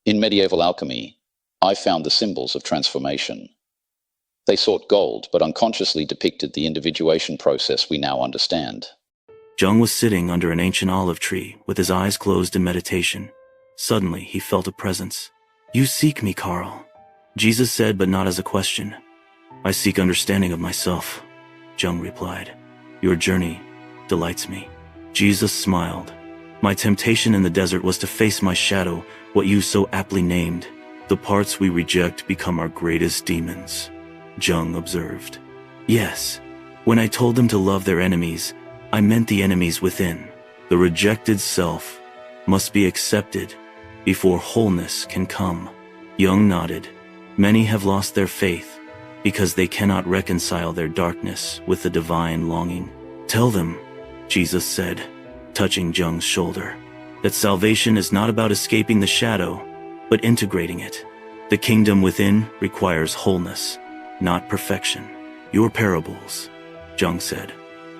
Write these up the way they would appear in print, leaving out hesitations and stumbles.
In medieval alchemy, I found the symbols of transformation. They sought gold, but unconsciously depicted the individuation process we now understand. Jung was sitting under an ancient olive tree with his eyes closed in meditation. Suddenly, he felt a presence. "You seek me, Carl," Jesus said, but not as a question. "I seek understanding of myself," Jung replied. "Your journey delights me." Jesus smiled. "My temptation in the desert was to face my shadow, what you so aptly named. The parts we reject become our greatest demons," Jung observed. "Yes, when I told them to love their enemies, I meant the enemies within. The rejected self must be accepted before wholeness can come." Jung nodded. "Many have lost their faith because they cannot reconcile their darkness with the divine longing. Tell them," Jesus said, touching Jung's shoulder, "that salvation is not about escaping the shadow, but integrating it. The kingdom within requires wholeness, not perfection." "Your parables," Jung said,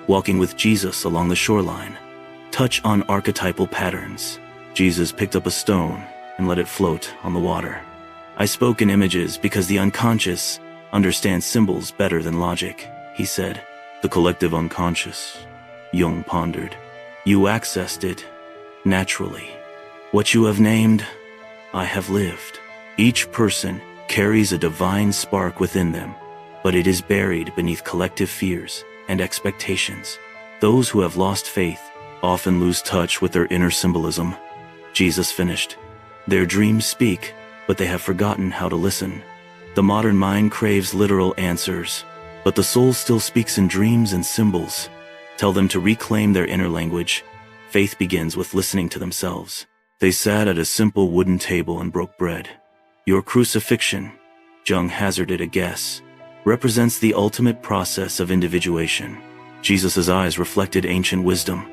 walking with Jesus along the shoreline, "touch on archetypal patterns." Jesus picked up a stone and let it float on the water. "I spoke in images because the unconscious understands symbols better than logic," he said. "The collective unconscious," Jung pondered. "You accessed it naturally. What you have named, I have lived." Each person carries a divine spark within them, but it is buried beneath collective fears and expectations. Those who have lost faith often lose touch with their inner symbolism. Jesus finished. "Their dreams speak, but they have forgotten how to listen." The modern mind craves literal answers, but the soul still speaks in dreams and symbols. Tell them to reclaim their inner language. Faith begins with listening to themselves. They sat at a simple wooden table and broke bread. "Your crucifixion," Jung hazarded a guess, "represents the ultimate process of individuation." Jesus' eyes reflected ancient wisdom.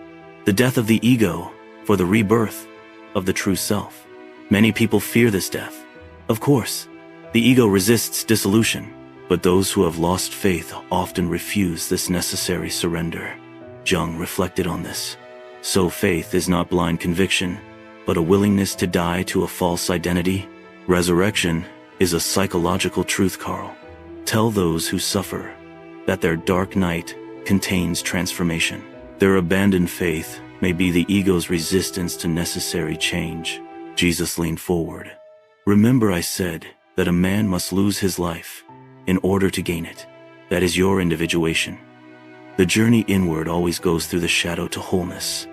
The death of the ego for the rebirth of the true self. Many people fear this death. Of course, the ego resists dissolution, but those who have lost faith often refuse this necessary surrender. Jung reflected on this. So faith is not blind conviction, but a willingness to die to a false identity. Resurrection is a psychological truth, Carl. Tell those who suffer that their dark night contains transformation. Their abandoned faith may be the ego's resistance to necessary change. Jesus leaned forward. "Remember, I said that a man must lose his life in order to gain it. That is your individuation. The journey inward always goes through the shadow to wholeness.